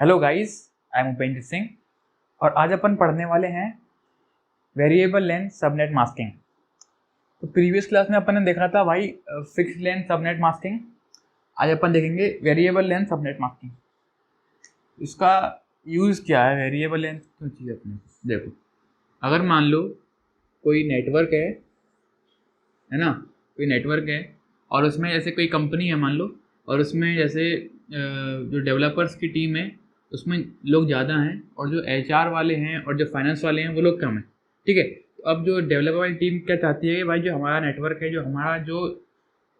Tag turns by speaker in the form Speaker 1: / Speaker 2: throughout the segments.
Speaker 1: Hello guys, I am Upendra Singh और आज अपन पढ़ने वाले हैं वेरिएबल लेंथ सबनेट मास्किंग। तो प्रीवियस क्लास में अपन ने देखा था भाई फिक्स्ड लेंथ सबनेट मास्किंग। आज अपन देखेंगे वेरिएबल लेंथ सबनेट मास्किंग। इसका यूज़ क्या है, वेरिएबल लेंथ क्यों चाहिए अपने। देखो, अगर मान लो कोई नेटवर्क है ना, कोई नेटवर्क है और उसमें जैसे कोई कंपनी है मान लो, और उसमें जैसे जो डेवलपर्स की टीम है उसमें लोग ज़्यादा हैं और जो HR वाले हैं और जो फाइनेंस वाले हैं वो लोग कम हैं। ठीक है, तो अब जो डेवलपर वाली टीम क्या चाहती है कि भाई जो हमारा नेटवर्क है,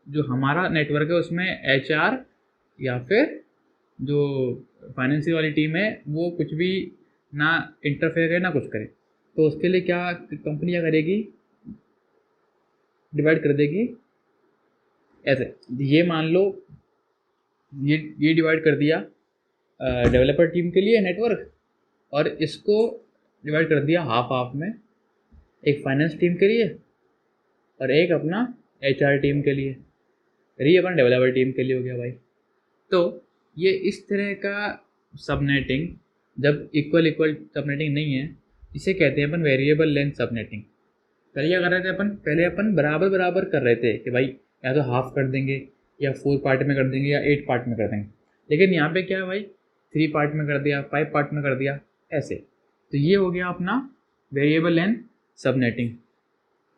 Speaker 1: जो हमारा नेटवर्क है उसमें HR या फिर जो फाइनेंशियल वाली टीम है वो कुछ भी ना इंटरफेयर करे ना कुछ करे। तो उसके लिए क्या कंपनी क्या करेगी, डिवाइड कर देगी ऐसे। ये मान लो ये डिवाइड कर दिया डेवलपर टीम के लिए नेटवर्क, और इसको डिवाइड कर दिया हाफ हाफ में, एक फाइनेंस टीम के लिए और एक अपना HR टीम के लिए। ये अपना डेवलपर टीम के लिए हो गया भाई। तो ये इस तरह का सबनेटिंग, जब इक्वल सबनेटिंग नहीं है, इसे कहते हैं अपन वेरिएबल लेंथ सबनेटिंग। पहले क्या कर रहे थे पहले अपन बराबर बराबर कर रहे थे कि भाई या तो हाफ कर देंगे या 4 पार्ट में कर देंगे या 8 पार्ट में कर देंगे। लेकिन यहाँ पे क्या है भाई, 3 पार्ट में कर दिया, 5 पार्ट में कर दिया, ऐसे। तो ये हो गया अपना वेरिएबल लेंथ सबनेटिंग।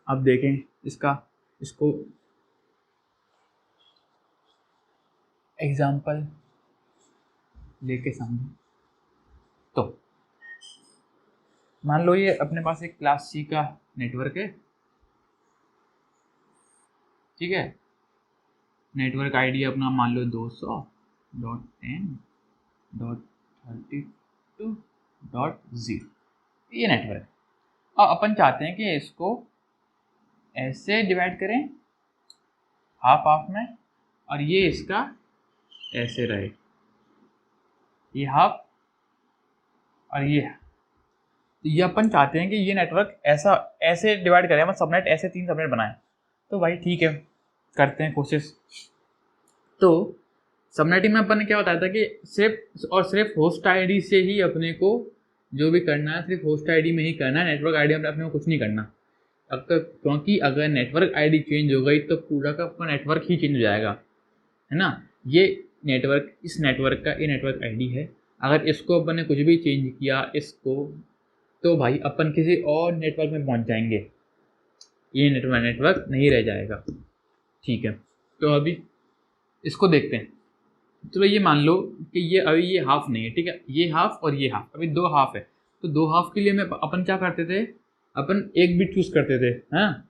Speaker 1: अब देखें इसको एग्जाम्पल लेके सामने। तो मान लो ये अपने पास एक क्लास C का नेटवर्क है, ठीक है। नेटवर्क आईडी अपना मान लो 200.10.32.0 ये नेटवर्क। और अपन चाहते हैं कि इसको ऐसे डिवाइड करें हाफ हाफ में, और ये इसका ऐसे रहे, ये हाफ और ये। तो ये अपन चाहते हैं कि ये नेटवर्क ऐसे डिवाइड करें, मतलब सबनेट ऐसे 3 सबनेट बनाएं। तो भाई ठीक है, करते हैं कोशिश। तो सबनेटिंग में अपन ने क्या बताया था कि सिर्फ होस्ट आईडी से ही अपने को जो भी करना है सिर्फ होस्ट आईडी में ही करना है, नेटवर्क आईडी में अपने को कुछ नहीं करना। क्योंकि अगर नेटवर्क आईडी चेंज हो गई तो पूरा का पूरा नेटवर्क ही चेंज हो जाएगा, है ना। ये नेटवर्क आईडी है। अगर इसको अपन ने कुछ भी चेंज किया इसको, तो भाई अपन किसी और नेटवर्क में पहुंच जाएंगे, ये नेटवर्क नहीं रह जाएगा। ठीक है, तो अभी इसको देखते हैं। चलो ये मान लो कि अभी ये हाफ नहीं है, ठीक है, ये हाफ और ये हाफ, अभी 2 हाफ है। तो 2 हाफ के लिए अपन क्या करते थे, अपन एक बिट चूज करते थे, हाँ।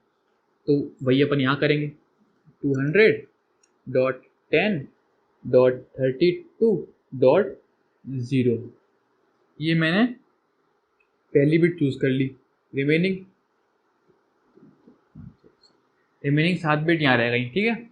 Speaker 1: तो वही अपन यहाँ करेंगे 200.10.32.0। ये मैंने पहली बिट चूज कर ली, रिमेनिंग 7 बिट यहाँ रह गई, ठीक है।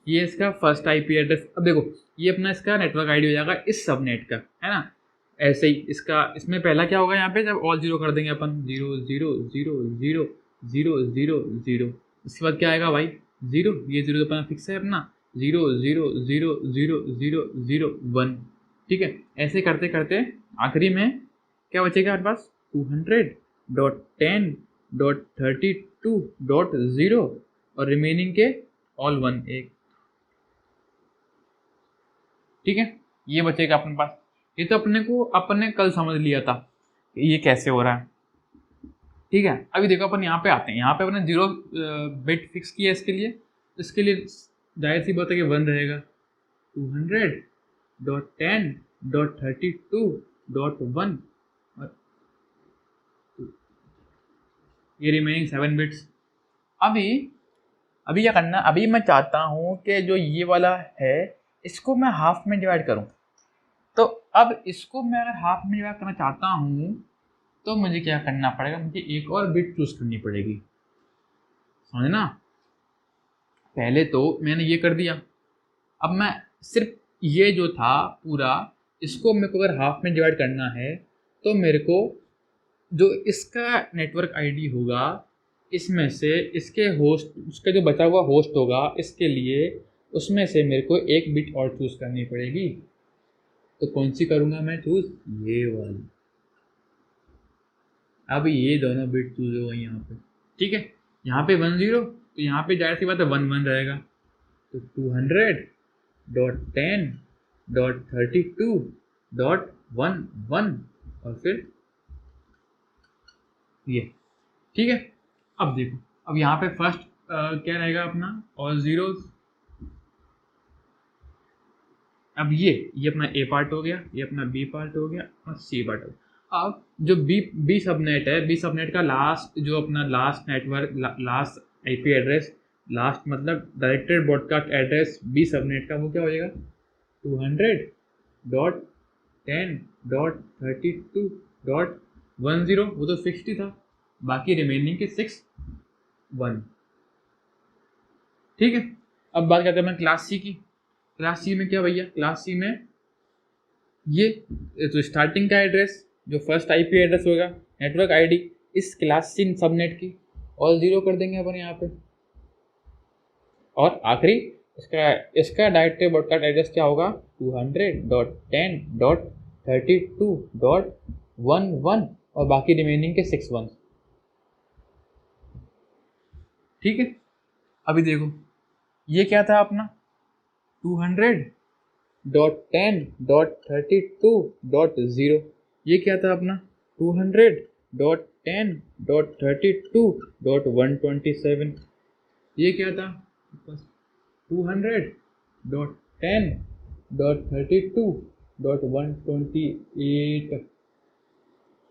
Speaker 1: ये इसका फर्स्ट IP एड्रेस। अब देखो ये अपना इसका नेटवर्क आईडी हो जाएगा इस सबनेट का, है ना। ऐसे ही इसमें पहला क्या होगा, यहाँ पे जब ऑल 0 कर देंगे अपन 0 0 0 0 0 0 0, उसके बाद क्या आएगा भाई 0, ये 0 तो अपना फिक्स है अपना, 0 0 0 0 0 0 1, ठीक है। ऐसे करते करते आखिरी में क्या बचेगा हमारे पास 200.10.32.0 और रिमेनिंग के ऑल 1 एक, ठीक है। ये बचेगा अपने पास। ये तो अपन ने कल समझ लिया था कि ये कैसे हो रहा है, ठीक है। अभी देखो अपन यहाँ पे आते हैं, यहाँ पे अपने 0 बिट फिक्स किया इसके लिए जाहिर सी बात है कि 1 रहेगा। 200.10.32.1 और ये रिमेनिंग 7 बिट्स। अभी क्या करना, अभी मैं चाहता हूँ कि जो ये वाला है इसको मैं हाफ में डिवाइड करूँ। तो अब इसको मैं अगर हाफ में डिवाइड करना चाहता हूँ तो मुझे क्या करना पड़ेगा, मुझे एक और बिट चूज करनी पड़ेगी, समझना। पहले तो मैंने ये कर दिया, अब मैं सिर्फ ये जो था पूरा, इसको मेरे को अगर हाफ में डिवाइड करना है तो मेरे को जो इसका नेटवर्क आईडी होगा इसमें से उसका जो बचा हुआ होस्ट होगा इसके लिए, उसमें से मेरे को एक बिट और चूज करनी पड़ेगी। तो कौन सी करूँगा मैं चूज, ये वाली। अब ये दोनों बिट चूज हो गई यहाँ पे, ठीक है। यहाँ पे 10 तो यहाँ पे जाहिर सी बात है 11 रहेगा, तो 200.10.32.11 और फिर ये, ठीक है। अब देखो, अब यहाँ पे फर्स्ट क्या रहेगा अपना, और जीरोस। अब ये अपना ए पार्ट हो गया, ये अपना बी पार्ट हो गया और सी पार्ट हो गया। अब जो बी सबनेट है, बी सबनेट का लास्ट जो अपना last network, last IP address, last मतलब directed broadcast address B subnet का, वो क्या हो जाएगा, 200.10.32.10। वो तो 60 था, बाकी रिमेनिंग के 6 1, ठीक है। अब बात करते हैं मैं क्लास सी की। क्लास सी में क्या भैया, क्लास सी में ये तो स्टार्टिंग का एड्रेस जो फर्स्ट आईपी एड्रेस होगा, नेटवर्क आईडी इस क्लास सी सबनेट की, और 0 कर देंगे अपन यहाँ पे। और आखिरी इसका डायरेक्टेड ब्रॉडकास्ट एड्रेस क्या होगा, 200.10.32.11 और बाकी रिमेनिंग के 6 1, ठीक है। अभी देखो ये क्या था अपना, 200.10.32.0, ये क्या था अपना 200.10.32.127, ये क्या था 200.10.32.128।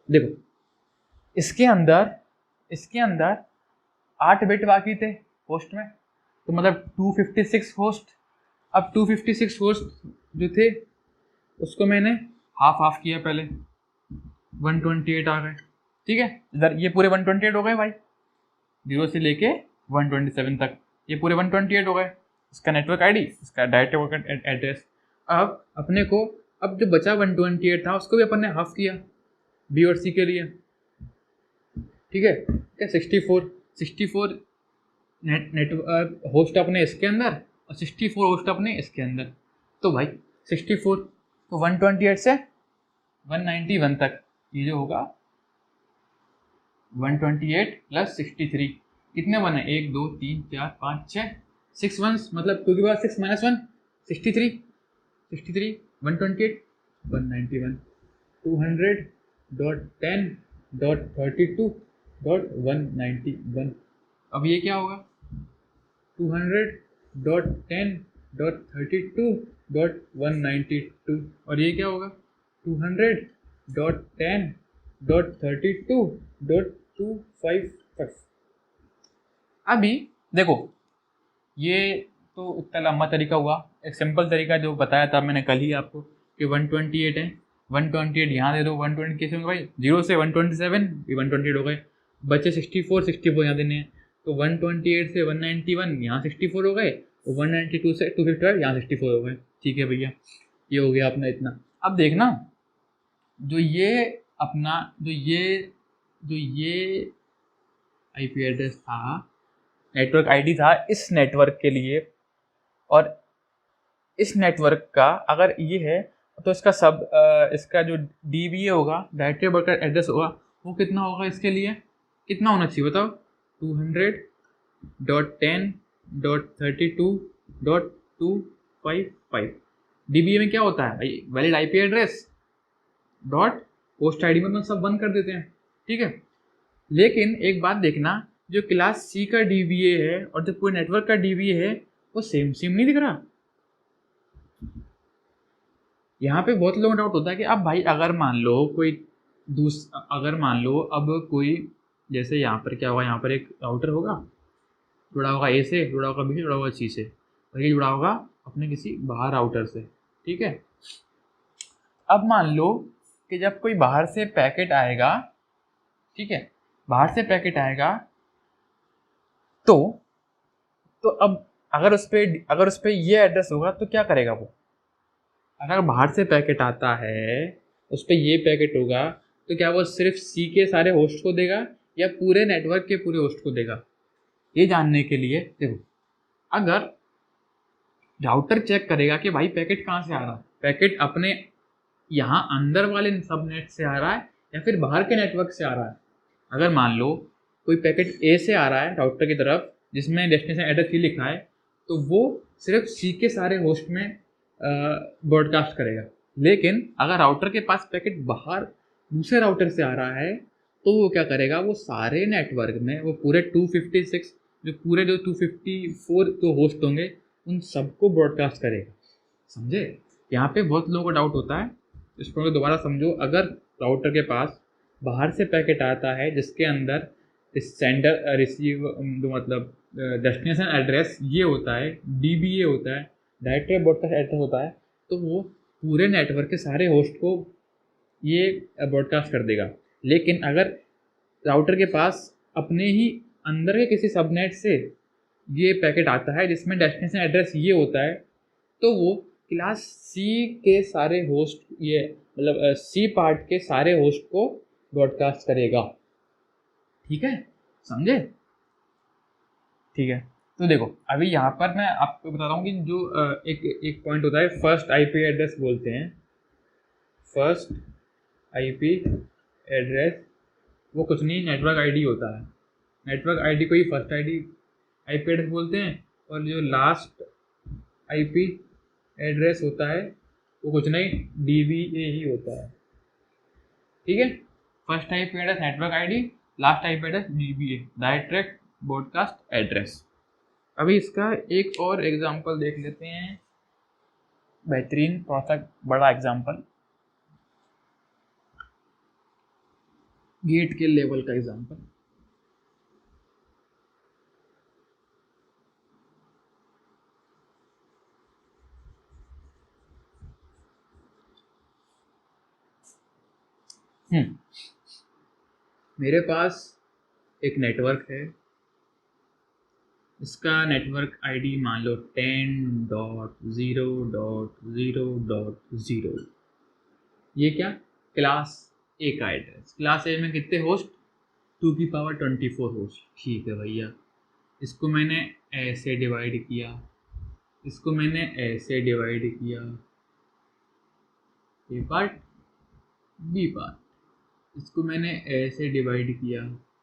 Speaker 1: देखो इसके अंदर 8 बिट बाकी थे होस्ट में, तो मतलब 256 होस्ट। अब 256 होस्ट जो थे उसको मैंने हाफ हाफ किया पहले, 128 आ गए, ठीक है। इधर ये पूरे 128 हो गए भाई, 0 से लेके 127 तक ये पूरे 128 हो गए। इसका नेटवर्क आईडी, इसका डायरेक्ट एड्रेस। अब अपने को अब जो बचा 128 था उसको भी अपन ने हाफ किया बी और सी के लिए, ठीक है। क्या 64 नेटवर्क होस्ट अपने इसके अंदर और 64 होस्ट अपने इसके अंदर, तो भाई 64 तो 128 से 191 तक, ये जो होगा 128 प्लस 63 कितने बने, 1 2 3 4 5 6 6 1, मतलब 2 के बाद 6 -1 63 128 191 200.10.32.191। अब ये क्या होगा 200.10.32.192 और ये क्या होगा 200.10.32.255। अभी देखो ये तो इतना लंबा तरीका हुआ, एक सिंपल तरीका जो बताया था मैंने कल ही आपको कि 128 है, 128 यहाँ दे दो, 120 कैसे होंगे भाई, 0 से 127 भी 128 हो गए, बचे 64 यहाँ देने हैं, तो 128 से 191 यहाँ 64 हो गए, और 192 से 255 यहाँ 64 हो गए, ठीक है भैया। ये हो गया अपना इतना। अब देखना जो ये अपना जो ये आईपी एड्रेस था, नेटवर्क आईडी था इस नेटवर्क के लिए, और इस नेटवर्क का अगर ये है तो इसका जो DBA होगा, डायरेक्टेड ब्रॉडकास्ट एड्रेस होगा, वो कितना होगा, इसके लिए कितना होना चाहिए बताओ, 200.10.32.255। DBA में क्या होता है भाई, valid IP address dot post ID में सब बंद कर देते हैं, ठीक है। लेकिन एक बात देखना, जो क्लास सी का DBA है और जो पूरे नेटवर्क का DBA है वो सेम नहीं दिख रहा। यहाँ पे बहुत लोगों को डाउट होता है कि अब भाई अगर मान लो अब कोई जैसे यहाँ पर क्या होगा, यहाँ पर एक राउटर होगा, जुड़ा होगा A से, जुड़ा होगा B से, जुड़ा होगा C से, और ये जुड़ा होगा अपने किसी बाहर राउटर से, ठीक है। अब मान लो कि जब कोई बाहर से पैकेट आएगा, ठीक है, बाहर से पैकेट आएगा तो अब अगर उस पर ये एड्रेस होगा तो क्या करेगा वो, अगर बाहर से पैकेट आता है उस पर ये पैकेट होगा तो क्या वो सिर्फ C के सारे होस्ट को देगा या पूरे नेटवर्क के पूरे होस्ट को देगा। ये जानने के लिए देखो, अगर राउटर चेक करेगा कि भाई पैकेट कहाँ से आ रहा है, पैकेट अपने यहाँ अंदर वाले सबनेट से आ रहा है या फिर बाहर के नेटवर्क से आ रहा है। अगर मान लो कोई पैकेट ए से आ रहा है राउटर की तरफ जिसमें डेस्टिनेशन एड्रेस ही लिखा है, तो वो सिर्फ सी के सारे होस्ट में ब्रॉडकास्ट करेगा। लेकिन अगर राउटर के पास पैकेट बाहर दूसरे राउटर से आ रहा है तो वो क्या करेगा, वो सारे नेटवर्क में वो पूरे 256 जो 254 जो होस्ट होंगे उन सबको ब्रॉडकास्ट करेगा। समझे? यहाँ पे बहुत लोगों को डाउट होता है, इस पॉइंट को दोबारा समझो। अगर राउटर के पास बाहर से पैकेट आता है जिसके अंदर सेंडर रिसीव जो मतलब डेस्टिनेशन एड्रेस ये होता है, DBA होता है, डायरेक्ट ब्रॉडकास्ट एड्रेस होता है, तो वो पूरे नेटवर्क के सारे होस्ट को ये ब्रॉडकास्ट कर देगा। लेकिन अगर राउटर के पास अपने ही अंदर के किसी सबनेट से ये पैकेट आता है जिसमें डेस्टिनेशन एड्रेस ये होता है, तो वो क्लास सी के सारे होस्ट ये मतलब सी पार्ट के सारे होस्ट को ब्रॉडकास्ट करेगा। ठीक है, समझे? ठीक है, तो देखो अभी यहाँ पर मैं आपको बता रहा हूँ कि जो एक पॉइंट होता है फर्स्ट IP एड्रेस बोलते हैं। फर्स्ट IP एड्रेस वो कुछ नहीं, नेटवर्क ID होता है। नेटवर्क ID को ही फर्स्ट IP एड्रेस बोलते हैं, और जो लास्ट IP एड्रेस होता है वो कुछ नहीं, DBA ही होता है। ठीक है, first IP address network ID, last IP address DBA, direct broadcast address. अभी इसका एक और एग्जांपल देख लेते हैं, बेहतरीन थोड़ा सा बड़ा एग्जांपल, गेट के लेवल का एग्जांपल। मेरे पास एक नेटवर्क है, इसका नेटवर्क ID मान लो 10.0.0.0। ये क्या, क्लास ए का एड्रेस। क्लास ए में कितने होस्ट, 2 की पावर 24 होस्ट। ठीक है भैया, इसको मैंने ऐसे डिवाइड किया, इसको मैंने ऐसे डिवाइड किया, ए पार्ट बी पार्ट, इसको मैंने ऐसे डिवाइड किया,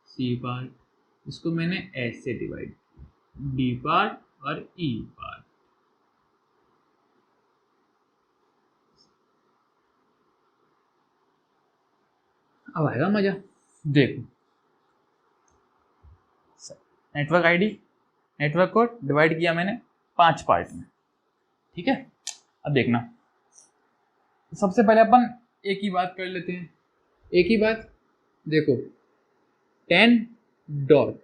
Speaker 1: सी पार्ट, इसको मैंने ऐसे डिवाइड किया, डी पार्ट और ई पार्ट। अब आएगा मजा। देखो, नेटवर्क ID, नेटवर्क को डिवाइड किया मैंने 5 पार्ट में। ठीक है, अब देखना, सबसे पहले अपन एक ही बात कर लेते हैं। एक ही बात, देखो 10 डॉट,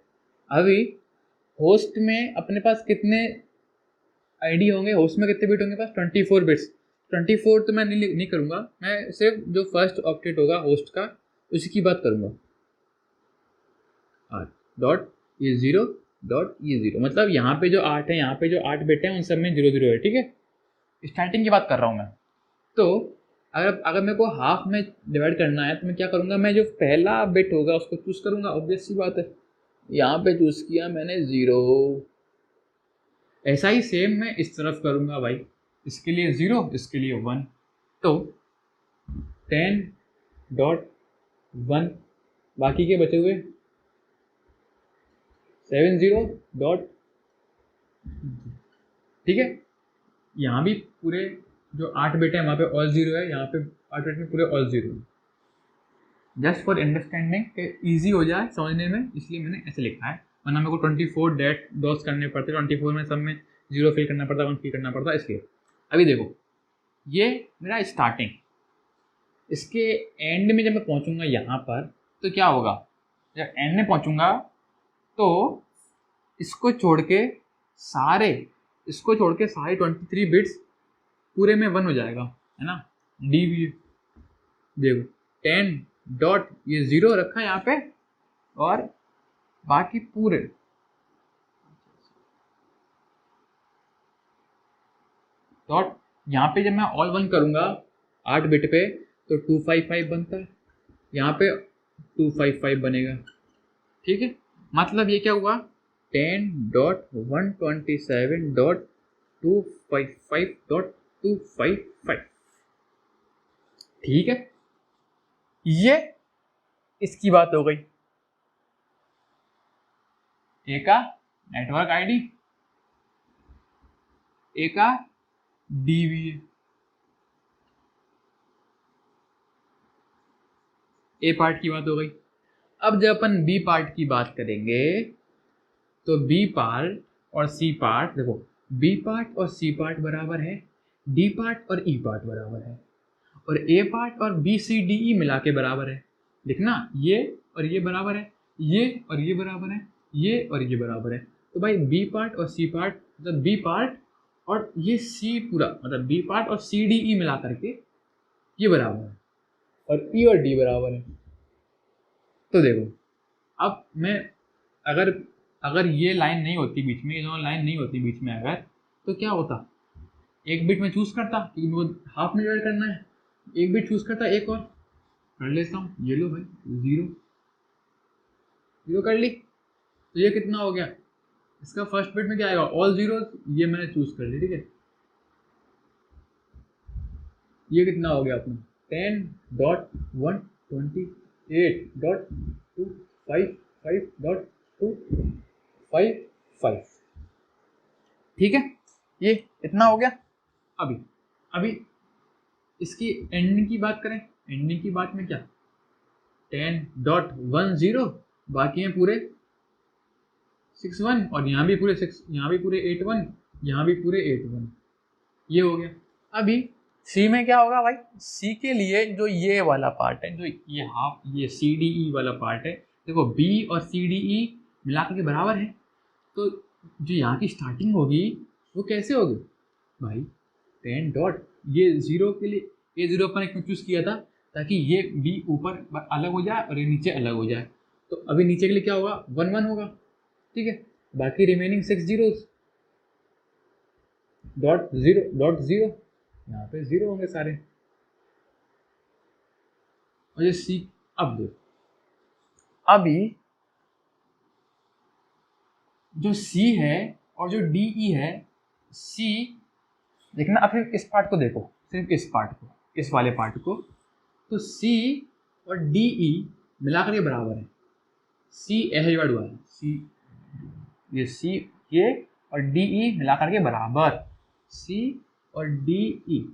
Speaker 1: अभी होस्ट में अपने पास कितने ID होंगे, होस्ट में कितने बिट होंगे पास, 24 बिट्स। 24 तो मैं नहीं करूँगा, मैं सिर्फ जो फर्स्ट ऑक्टेट होगा होस्ट का उसी की बात करूँगा। डॉट ये 0 डॉट ये 0, मतलब यहाँ पे जो 8 है, यहाँ पे जो 8 बिट है उन सब में 0 0 है। ठीक है, स्टार्टिंग की बात कर रहा हूँ मैं। तो अगर मेरे को हाफ में डिवाइड करना है तो मैं क्या करूँगा, मैं जो पहला बिट होगा उसको चूज़ करूँगा। ऑब्वियस सी बात है, यहाँ पे चूज़ किया मैंने 0। ऐसा ही सेम मैं इस तरफ करूँगा भाई, इसके लिए 0, इसके लिए 1। तो 10.1, बाकी के बचे हुए 70 डॉट। ठीक है, यहाँ भी पूरे जो 8 बिट है वहाँ पे ऑल 0 है, यहाँ पे 8 बिट में पूरे ऑल 0 है। जस्ट फॉर अंडरस्टैंडिंग के ईजी हो जाए समझने में, इसलिए मैंने ऐसे लिखा है, वरना मेरे को 24 डॉट्स करने पड़ते, 24 में सब में 0 फिल करना पड़ता, 1 फिल करना पड़ता, इसलिए। अभी देखो, ये मेरा स्टार्टिंग, इसके एंड में जब मैं पहुँचूँगा यहाँ पर तो क्या होगा, जब एंड में पहुँचूँगा तो इसको छोड़ के सारे 23 बिट्स पूरे में 1 हो जाएगा, है ना। DBA देखो 10 डॉट ये 0 रखा है यहाँ पे, और बाकी पूरे डॉट। यहाँ पे जब मैं ऑल 1 करूँगा 8 बिट पे तो 255 बनता है, यहाँ पे 255 बनेगा। ठीक है, मतलब ये क्या हुआ, 10.127.255.255। ठीक है, ये इसकी बात हो गई। ए का नेटवर्क आईडी, ए का डीवीए, ए पार्ट की बात हो गई। अब जब अपन बी पार्ट की बात करेंगे तो बी पार्ट और सी पार्ट, देखो बी पार्ट और सी पार्ट बराबर है, डी पार्ट और ई पार्ट बराबर है, और ए पार्ट और बी सी डी ई मिला के बराबर है। देखना ये और ये बराबर है, ये और ये बराबर है, ये और ये बराबर है। तो भाई बी पार्ट और सी पार्ट मतलब बी पार्ट और ये सी पूरा मतलब बी पार्ट और सी डी ई मिला करके ये बराबर है, और ई और डी बराबर है। तो देखो अब मैं अगर अगर ये लाइन नहीं होती बीच में, ये दोनों लाइन नहीं होती बीच में अगर, तो क्या होता, एक बिट में चूज करता कि वो हाफ में डिवाइड करना है, एक बिट चूज करता, एक और कर लेता हूँ, ये लो भाई 0 0 कर ली। तो ये कितना हो गया, इसका फर्स्ट बिट में क्या आएगा, ऑल जीरो, ये मैंने चूज कर ली, ठीक है। ये कितना हो गया अपना 10.128.255.255, ठीक है, ये इतना हो गया। अभी इसकी एंडिंग की बात करें, एंडिंग की बात में क्या 10.10, बाकी हैं पूरे 61, और यहाँ भी पूरे 6, यहाँ भी पूरे 81, यहाँ भी पूरे 81, ये हो गया। अभी सी में क्या होगा भाई, सी के लिए जो ये वाला पार्ट है, जो ये हाफ ये सी डी ई वाला पार्ट है, देखो बी और सी डी ई मिलाकर के बराबर है, तो जो यहाँ की स्टार्टिंग होगी वो कैसे होगी भाई 10 डॉट, ये 0 के लिए ये 0 अपन एक चूज किया था ताकि ये बी ऊपर अलग हो जाए और ये नीचे अलग हो जाए। तो अभी नीचे के लिए क्या होगा 1 1 होगा, ठीक है, बाकी रिमेनिंग 6 zeros डॉट 0 यहाँ पे 0 होंगे सारे। और ये सी, अब देखो अभी जो सी है और जो डी ई है, सी देखना, अब सिर्फ इस पार्ट को देखो, सिर्फ इस पार्ट को, इस वाले पार्ट को, तो सी और डी ई मिलाकर ये बराबर है, सी डिवाइड हुआ है, सी ये सी ये और डी ई मिलाकर के बराबर, सी और डी ई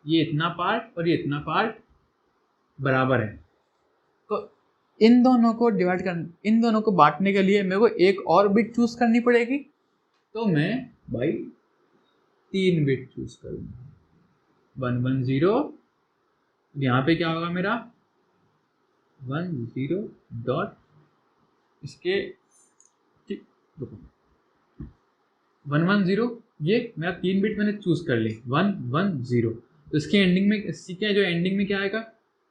Speaker 1: ये इतना पार्ट और ये इतना पार्ट बराबर है। तो इन दोनों को डिवाइड कर, इन दोनों को बांटने के लिए मेरे को एक और बिट चूज करनी पड़ेगी, तो मैं भाई 3 बिट चूज करूंगा 1 1 0, यहाँ पे क्या होगा मेरा 1 0 डॉट, इसके ठीक रुको 1 1 0, ये मेरा 3 बिट मैंने चूज कर ली 1 1 0, तो इसके एंडिंग में इसकी क्या, जो एंडिंग में क्या आएगा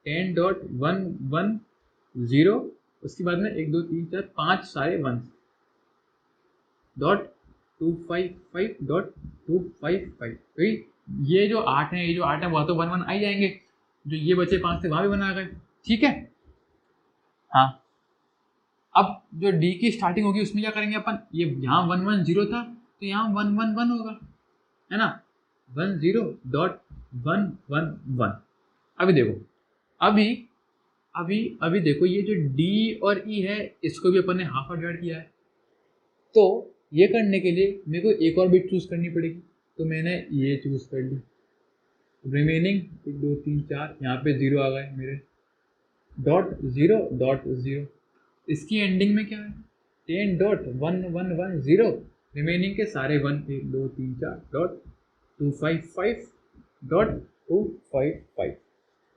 Speaker 1: 10.110, उसके बाद में 1 2 3 4 5 सारे 1 डॉट 255.255, भाई ये जो 8 है, ये जो 8 है वह तो 1 1 आ जाएंगे, जो ये बचे 5 थे वहां भी 1 आ गए, ठीक है। हाँ, अब जो डी की स्टार्टिंग होगी उसमें क्या करेंगे अपन, ये यहाँ 1 1 0 था तो यहाँ 1 1 1 होगा, है ना, 1 0 डॉट 1 1 1। अभी देखो अभी देखो ये जो डी और ई है इसको भी अपन ने हाफ डिवाइड किया है, तो ये करने के लिए मेरे को एक और बिट चूज करनी पड़ेगी, तो मैंने ये चूज कर ली, रिमेनिंग 1 2 3 4 यहाँ पे 0 आ गए मेरे, डॉट 0, इसकी एंडिंग में क्या है 10.1110, रिमेनिंग के सारे 1 1 2 3 4 डॉट 255.255।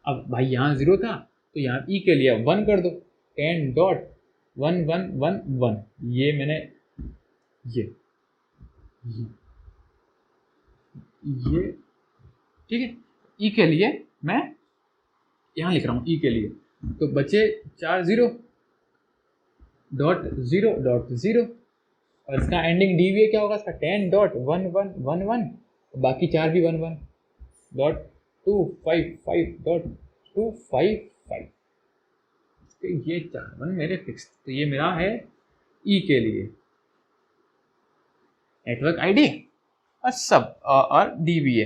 Speaker 1: अब भाई यहाँ 0 था तो यहाँ ई के लिए 1 कर दो 10.1111, ये मैंने ये ठीक है, ई के लिए मैं यहाँ लिख रहा हूँ, ई के लिए तो बचे 4 0 डॉट 0 और इसका एंडिंग डीवीए क्या होगा इसका 10.1111, बाकी 4 भी 1 1 डॉट 255.255, ये 4 1 मेरे फिक्स, तो ये मेरा है ई के लिए नेटवर्क आईडी और सब और डीवीए,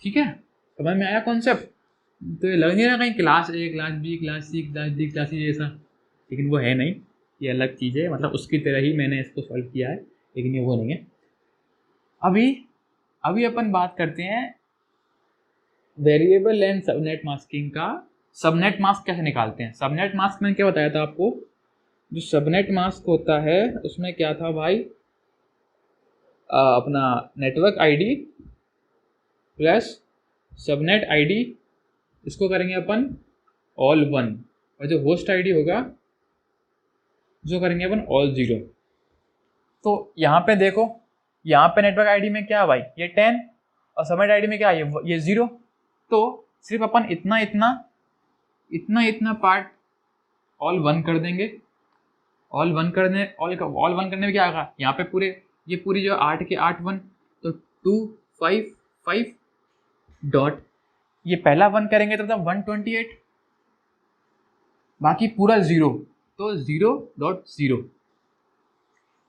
Speaker 1: ठीक है। समझ में आया कॉन्सेप्ट। तो ये लग नहीं रहा कहीं class A, class B, class C, class D, class C जैसा, लेकिन वो है नहीं, ये अलग चीज़ है, मतलब उसकी तरह ही मैंने इसको सॉल्व किया है, लेकिन ये वो नहीं है। अभी अभी अपन बात करते हैं वेरिएबल लेंथ सबनेट मास्किंग का। सबनेट मास्क कैसे निकालते हैं? सबनेट मास्क में क्या बताया था आपको, जो सबनेट मास्क होता है उसमें क्या था भाई, अपना network ID plus subnet ID, इसको करेंगे अपन ऑल वन, और जो होस्ट आईडी होगा जो करेंगे अपन ऑल जीरो। तो यहाँ पे देखो, यहाँ पे नेटवर्क आईडी में क्या है भाई, ये 10, और सबनेट आईडी में क्या है, ये 0। तो सिर्फ अपन इतना इतना इतना इतना पार्ट ऑल वन कर देंगे। ऑल वन करने में क्या आएगा, यहाँ पे पूरे, ये पूरी जो 8 के 8 वन, तो 2 5 5 डॉट, ये पहला वन करेंगे तो मतलब 128, बाकी पूरा 0, तो 0.0,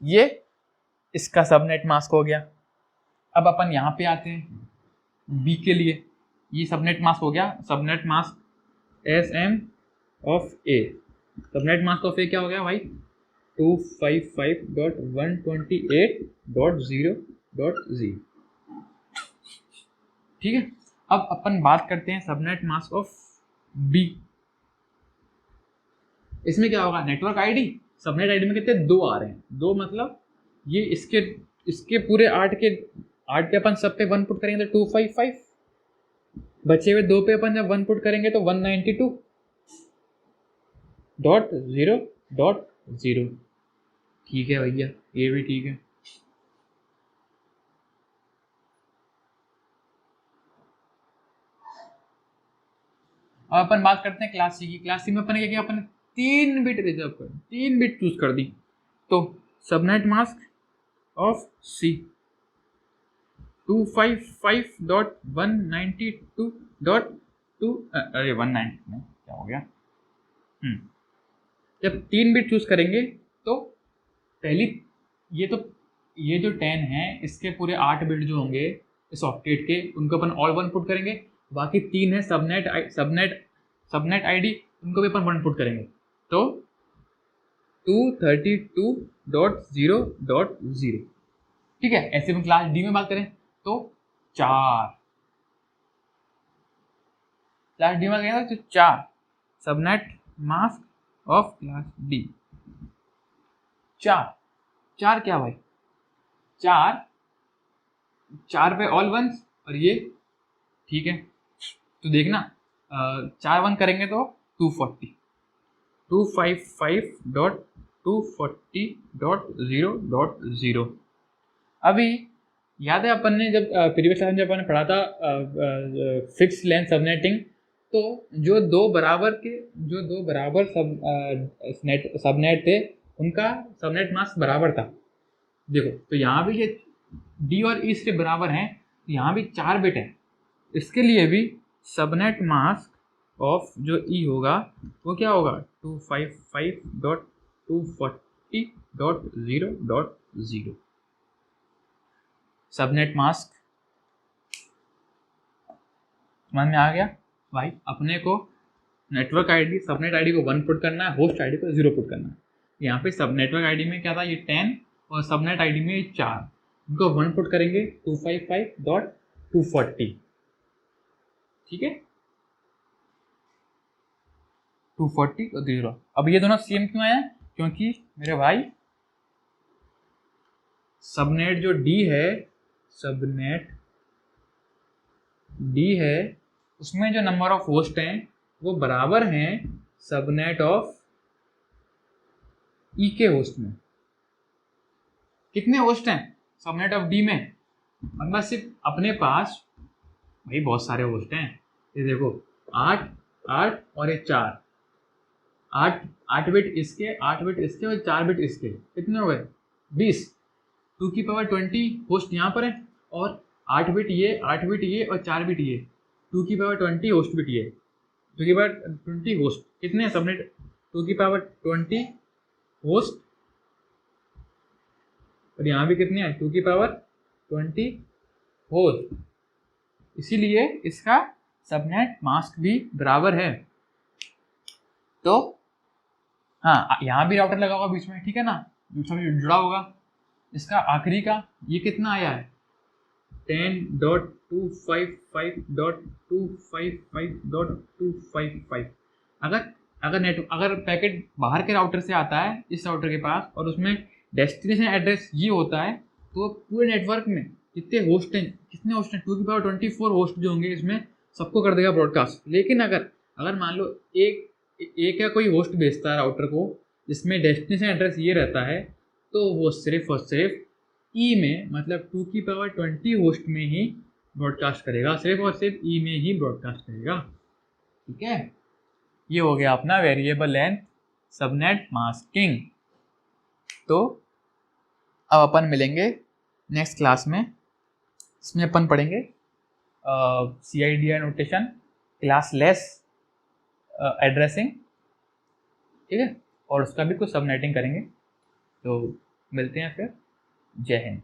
Speaker 1: ये इसका सबनेट मास्क हो गया। अब अपन यहाँ पे आते हैं बी के लिए, ये सबनेट मास्क हो गया, subnet mask S M of A, subnet mask of A क्या हो गया भाई, 255.128.0.0। ठीक है, अब अपन बात करते हैं सबनेट मास्क ऑफ बी। इसमें क्या होगा, नेटवर्क आईडी, सबनेट आईडी में कितने, 2 आ रहे हैं, 2 मतलब ये इसके पूरे 8 के अपन सब पे 1 पुट करेंगे तो 255, बचे हुए 2 पे अपन जब 1 पुट करेंगे तो 192.0.0। ठीक है भैया, ये भी ठीक है। अब अपन बात करते हैं क्लास सी की। क्लास सी में अपन क्या किया, अपन 3 बिट रिजर्व कर, 3 बिट चूज कर दी। तो सबनेट मास्क ऑफ सी 255.192.2, अरे 190 में क्या हो गया, जब 3 बिट चूज करेंगे तो पहली ये जो 10 है इसके पूरे 8 बिट जो होंगे इस ऑक्टेट के, उनको अपन ऑल 1 पुट करेंगे। बाकी 3 है सबनेट आईडी, उनको भी अपन 1 पुट करेंगे, तो 232.0.0। ठीक है, ऐसे में क्लास डी में बात करें तो 4, क्लास डी में कहेंगे तो 4 subnet mask of class D. 4 क्या भाई, 4 पे ऑल वंस, और ये ठीक है। तो देखना 4 1 करेंगे तो 240, 255.240.0.0। अभी याद है अपन ने जब प्रीवियस टाइम जब अपन ने पढ़ा था फिक्स लेंथ सबनेटिंग, तो जो दो बराबर सबनेट थे उनका सबनेट मास्क बराबर था। देखो तो यहाँ भी ये डी और ई से बराबर हैं, तो यहाँ भी 4 बिट है, इसके लिए भी सबनेट मास्क ऑफ जो ई होगा वो क्या होगा, 255.240.0.0। सबनेट मास्क समझ में आ गया भाई। अपने को नेटवर्क आईडी सबनेट आईडी को 1 पुट करना है, होस्ट आईडी को 0 पुट करना है। यहाँ पे सब नेटवर्क आईडी में क्या था, ये 10, और सबनेट आईडी में ये 4, इनको 1 पुट करेंगे 255.240। ठीक है, 240 और 0। अब ये दोनों सेम क्यों आया, क्योंकि मेरे भाई सबनेट जो डी है, सबनेट डी है, उसमें जो नंबर ऑफ होस्ट हैं वो बराबर हैं सबनेट ऑफ ई के होस्ट में। कितने होस्ट हैं सबनेट ऑफ डी में, मतलब सिर्फ अपने पास भाई बहुत सारे होस्ट हैं। ये देखो 8 8 और ये 4, 8 बिट इसके, 8 बिट इसके और 4 बिट इसके, कितने हो गए 20। 2 की पावर 20 होस्ट यहाँ पर है, और 8 बिट ये, 8 बिट ये और 4 बिट ये, 2 की पावर 20 होस्ट बिट ये, 2 की पावर 20 होस्ट कितने हैं सबनेट, 2 की पावर 20 होस्ट, और यहाँ भी कितने हैं 2 की पावर 20 होस्ट। इसीलिए इसका सबनेट मास्क भी बराबर है। तो हाँ, यहाँ भी राउटर लगा होगा बीच में, ठीक है ना, दूसरा भी जुड़ा होगा। इसका आखिरी का ये कितना आया है, 10.255.255.255। अगर पैकेट बाहर के राउटर से आता है इस राउटर के पास और उसमें डेस्टिनेशन एड्रेस ये होता है, तो पूरे नेटवर्क में कितने होस्ट हैं, 2 की पावर 24 होस्ट जो होंगे इसमें सबको कर देगा ब्रॉडकास्ट। लेकिन अगर मान लो एक या कोई होस्ट भेजता है राउटर को जिसमें डेस्टिनेशन एड्रेस ये रहता है, तो वो सिर्फ और सिर्फ ई में, मतलब 2 की पावर 20 होस्ट में ही ब्रॉडकास्ट करेगा, सिर्फ और सिर्फ ई में ही ब्रॉडकास्ट करेगा। ठीक है, ये हो गया अपना वेरिएबल लेंथ सबनेट मास्किंग। तो अब अपन मिलेंगे नेक्स्ट क्लास में, इसमें अपन पढ़ेंगे CIDR नोटेशन, क्लासलेस एड्रेसिंग, ठीक है, और उसका भी कुछ सबनेटिंग करेंगे। तो मिलते हैं फिर, जय हिंद।